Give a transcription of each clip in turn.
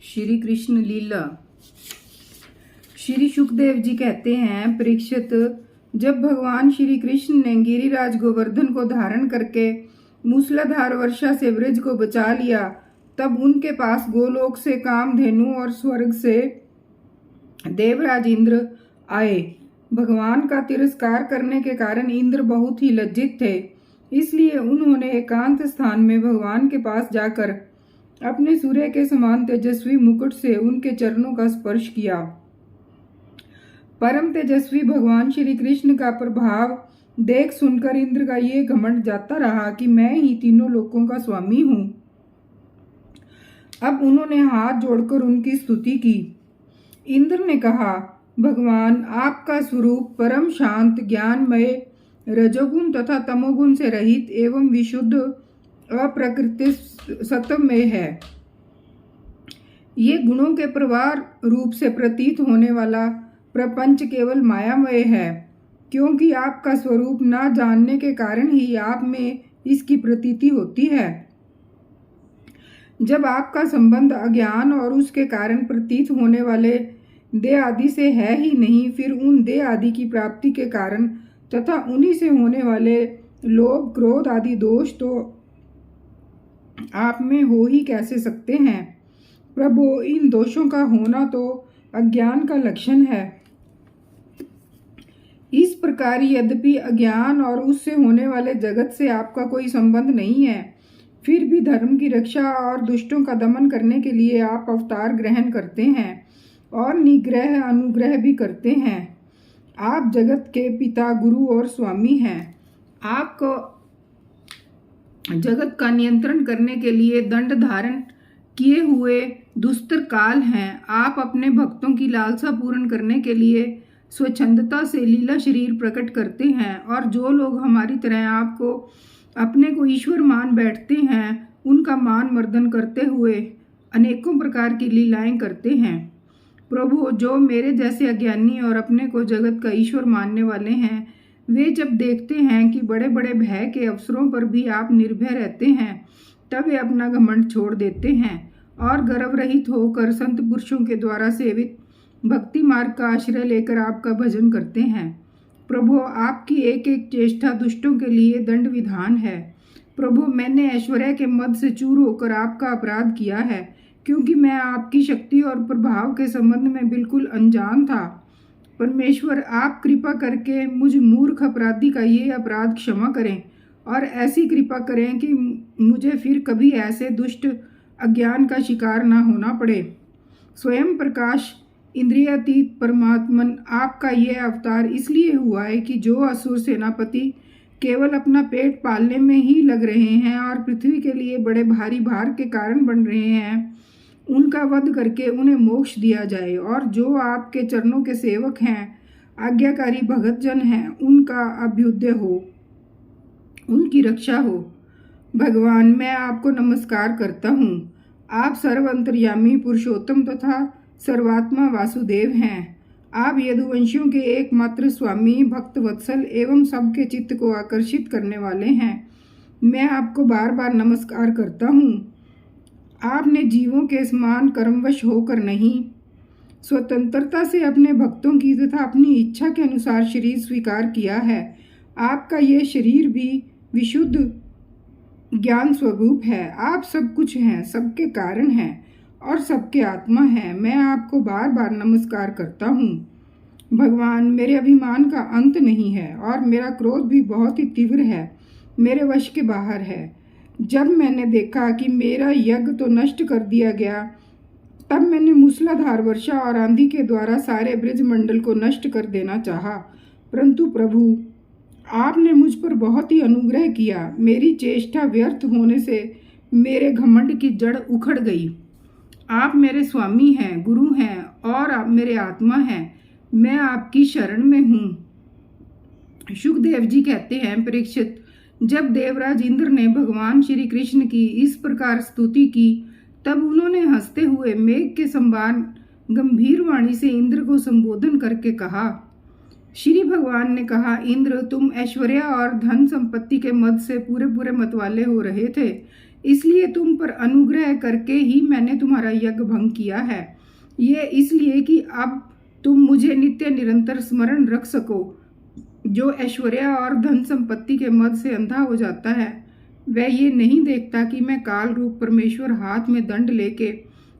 श्री कृष्ण लीला। श्री सुखदेव जी कहते हैं, परीक्षित, जब भगवान श्री कृष्ण ने गिरिराज गोवर्धन को धारण करके मूसलाधार वर्षा से ब्रज को बचा लिया, तब उनके पास गोलोक से कामधेनु और स्वर्ग से देवराज इंद्र आए। भगवान का तिरस्कार करने के कारण इंद्र बहुत ही लज्जित थे, इसलिए उन्होंने एकांत स्थान में भगवान के पास जाकर अपने सूर्य के समान तेजस्वी मुकुट से उनके चरणों का स्पर्श किया। परम तेजस्वी भगवान श्री कृष्ण का प्रभाव देख सुनकर इंद्र का ये घमंड जाता रहा कि मैं ही तीनों लोकों का स्वामी हूँ। अब उन्होंने हाथ जोड़कर उनकी स्तुति की। इंद्र ने कहा, भगवान, आपका स्वरूप परम शांत, ज्ञानमय, रजोगुण तथा तमोगुण से रहित एवं विशुद्ध अप्रकृति सत्वमय है। ये गुणों के प्रवाह रूप से प्रतीत होने वाला प्रपंच केवल मायामय है, क्योंकि आपका स्वरूप ना जानने के कारण ही आप में इसकी प्रतीति होती है। जब आपका संबंध अज्ञान और उसके कारण प्रतीत होने वाले देह आदि से है ही नहीं, फिर उन देह आदि की प्राप्ति के कारण तथा उन्हीं से होने वाले लोभ, क्रोध आदि दोष तो आप में हो ही कैसे सकते हैं। प्रभु, इन दोषों का होना तो अज्ञान का लक्षण है। इस प्रकार यद्यपि अज्ञान और उससे होने वाले जगत से आपका कोई संबंध नहीं है, फिर भी धर्म की रक्षा और दुष्टों का दमन करने के लिए आप अवतार ग्रहण करते हैं और निग्रह अनुग्रह भी करते हैं। आप जगत के पिता, गुरु और स्वामी हैं। आपको जगत का नियंत्रण करने के लिए दंड धारण किए हुए दुस्तर काल हैं। आप अपने भक्तों की लालसा पूर्ण करने के लिए स्वच्छंदता से लीला शरीर प्रकट करते हैं, और जो लोग हमारी तरह आपको अपने को ईश्वर मान बैठते हैं, उनका मान मर्दन करते हुए अनेकों प्रकार की लीलाएं करते हैं। प्रभु, जो मेरे जैसे अज्ञानी और अपने को जगत का ईश्वर मानने वाले हैं, वे जब देखते हैं कि बड़े बड़े भय के अवसरों पर भी आप निर्भय रहते हैं, तब वे अपना घमंड छोड़ देते हैं और गर्व रहित होकर संत पुरुषों के द्वारा सेवित भक्ति मार्ग का आश्रय लेकर आपका भजन करते हैं। प्रभु, आपकी एक एक चेष्टा दुष्टों के लिए दंड विधान है। प्रभु, मैंने ऐश्वर्य के मद से चूर होकर आपका अपराध किया है, क्योंकि मैं आपकी शक्ति और प्रभाव के संबंध में बिल्कुल अनजान था। परमेश्वर, आप कृपा करके मुझ मूर्ख अपराधी का ये अपराध क्षमा करें और ऐसी कृपा करें कि मुझे फिर कभी ऐसे दुष्ट अज्ञान का शिकार ना होना पड़े। स्वयं प्रकाश इंद्रियातीत परमात्मन, आपका यह अवतार इसलिए हुआ है कि जो असुर सेनापति केवल अपना पेट पालने में ही लग रहे हैं और पृथ्वी के लिए बड़े भारी भार के कारण बन रहे हैं, उनका वध करके उन्हें मोक्ष दिया जाए, और जो आपके चरणों के सेवक हैं, आज्ञाकारी भगत जन हैं, उनका अभ्युदय हो, उनकी रक्षा हो। भगवान, मैं आपको नमस्कार करता हूँ। आप सर्व अंतर्यामी पुरुषोत्तम तथा सर्वात्मा वासुदेव हैं। आप यदुवंशियों के एकमात्र स्वामी, भक्त वत्सल एवं सबके चित्त को आकर्षित करने वाले हैं। मैं आपको बार बार नमस्कार करता हूँ। आपने जीवों के समान कर्मवश होकर नहीं, स्वतंत्रता से अपने भक्तों की तथा अपनी इच्छा के अनुसार शरीर स्वीकार किया है। आपका ये शरीर भी विशुद्ध ज्ञान स्वरूप है। आप सब कुछ हैं, सबके कारण हैं और सबके आत्मा हैं। मैं आपको बार बार नमस्कार करता हूँ। भगवान, मेरे अभिमान का अंत नहीं है और मेरा क्रोध भी बहुत ही तीव्र है, मेरे वश के बाहर है। जब मैंने देखा कि मेरा यज्ञ तो नष्ट कर दिया गया, तब मैंने मूसलाधार वर्षा और आंधी के द्वारा सारे ब्रज मंडल को नष्ट कर देना चाहा, परंतु प्रभु, आपने मुझ पर बहुत ही अनुग्रह किया। मेरी चेष्टा व्यर्थ होने से मेरे घमंड की जड़ उखड़ गई। आप मेरे स्वामी हैं, गुरु हैं और आप मेरे आत्मा हैं। मैं आपकी शरण में हूँ। सुखदेव जी कहते हैं, परीक्षित, जब देवराज इंद्र ने भगवान श्री कृष्ण की इस प्रकार स्तुति की, तब उन्होंने हंसते हुए मेघ के समान गंभीर वाणी से इंद्र को संबोधन करके कहा। श्री भगवान ने कहा, इंद्र, तुम ऐश्वर्य और धन संपत्ति के मद से पूरे पूरे मतवाले हो रहे थे, इसलिए तुम पर अनुग्रह करके ही मैंने तुम्हारा यज्ञ भंग किया है। ये इसलिए कि अब तुम मुझे नित्य निरंतर स्मरण रख सको। जो ऐश्वर्य और धन संपत्ति के मद से अंधा हो जाता है, वह ये नहीं देखता कि मैं काल रूप परमेश्वर हाथ में दंड लेके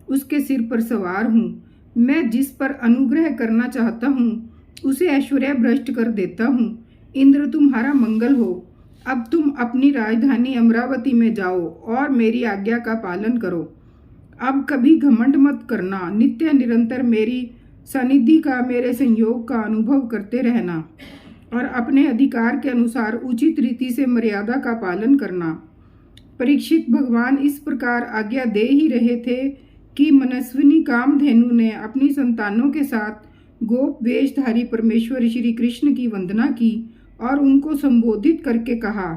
उसके सिर पर सवार हूँ। मैं जिस पर अनुग्रह करना चाहता हूँ उसे ऐश्वर्य भ्रष्ट कर देता हूँ। इंद्र, तुम्हारा मंगल हो। अब तुम अपनी राजधानी अमरावती में जाओ और मेरी आज्ञा का पालन करो। अब कभी घमंड मत करना, नित्य निरंतर मेरी सानिध्य का, मेरे संयोग का अनुभव करते रहना और अपने अधिकार के अनुसार उचित रीति से मर्यादा का पालन करना। परीक्षित, भगवान इस प्रकार आज्ञा दे ही रहे थे कि मनस्विनी कामधेनु ने अपनी संतानों के साथ गोप वेशधारी परमेश्वर श्री कृष्ण की वंदना की और उनको संबोधित करके कहा।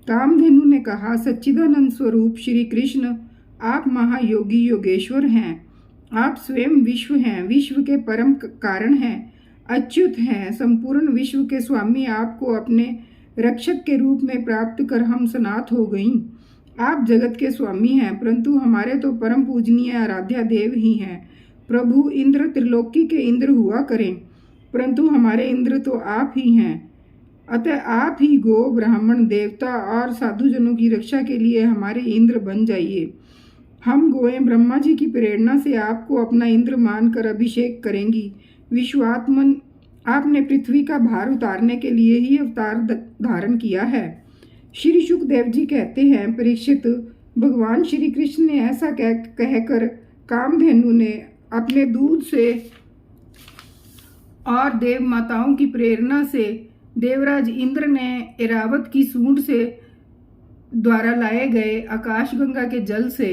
कामधेनु ने कहा, सच्चिदानंद स्वरूप श्री कृष्ण, आप महायोगी योगेश्वर हैं। आप स्वयं विश्व हैं, विश्व के परम कारण हैं, अच्युत हैं, संपूर्ण विश्व के स्वामी। आपको अपने रक्षक के रूप में प्राप्त कर हम सनाथ हो गईं। आप जगत के स्वामी हैं, परंतु हमारे तो परम पूजनीय आराध्या देव ही हैं। प्रभु, इंद्र त्रिलोकी के इंद्र हुआ करें, परंतु हमारे इंद्र तो आप ही हैं। अतः आप ही गो, ब्राह्मण, देवता और साधुजनों की रक्षा के लिए हमारे इंद्र बन जाइए। हम गोएं ब्रह्मा जी की प्रेरणा से आपको अपना इंद्र मानकर अभिषेक करेंगी। विश्वात्मन, आपने पृथ्वी का भार उतारने के लिए ही अवतार धारण किया है। श्री शुकदेव जी कहते हैं, परीक्षित, भगवान श्री कृष्ण ने ऐसा कहकर कामधेनु ने अपने दूध से और देव माताओं की प्रेरणा से देवराज इंद्र ने ऐरावत की सूंड से द्वारा लाए गए आकाशगंगा के जल से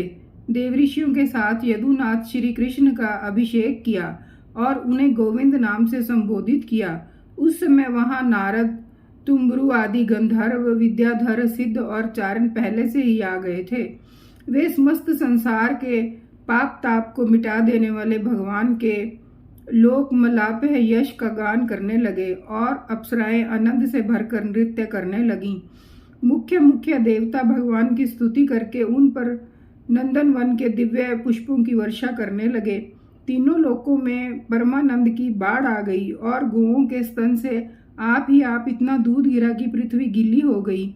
देवऋषियों के साथ यदुनाथ श्री कृष्ण का अभिषेक किया और उन्हें गोविंद नाम से संबोधित किया। उस समय वहां नारद, तुम्बरु आदि गंधर्व, विद्याधर, सिद्ध और चारण पहले से ही आ गए थे। वे समस्त संसार के पाप ताप को मिटा देने वाले भगवान के लोक मलाप यश का गान करने लगे और अप्सराएं आनंद से भरकर नृत्य करने लगीं। मुख्य मुख्य देवता भगवान की स्तुति करके उन पर नंदन वन के दिव्य पुष्पों की वर्षा करने लगे। तीनों लोकों में परमानंद की बाढ़ आ गई और गौओं के स्तन से आप ही आप इतना दूध गिरा कि पृथ्वी गीली हो गई।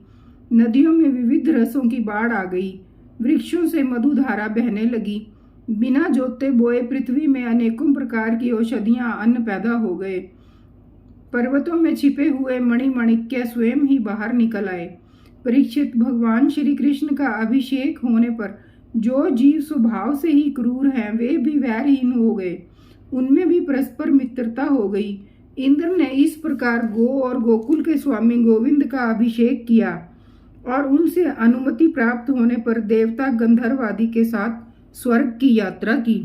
नदियों में विविध रसों की बाढ़ आ गई। वृक्षों से मधुधारा बहने लगी। बिना जोते बोए पृथ्वी में अनेकों प्रकार की औषधियां, अन्न पैदा हो गए। पर्वतों में छिपे हुए मणिमाणिक्य स्वयं ही बाहर निकल आए। परीक्षित, भगवान श्री कृष्ण का अभिषेक होने पर जो जीव स्वभाव से ही क्रूर हैं, वे भी वैरहीन हो गए। उनमें भी परस्पर मित्रता हो गई। इंद्र ने इस प्रकार गो और गोकुल के स्वामी गोविंद का अभिषेक किया और उनसे अनुमति प्राप्त होने पर देवता गंधर्व आदि के साथ स्वर्ग की यात्रा की।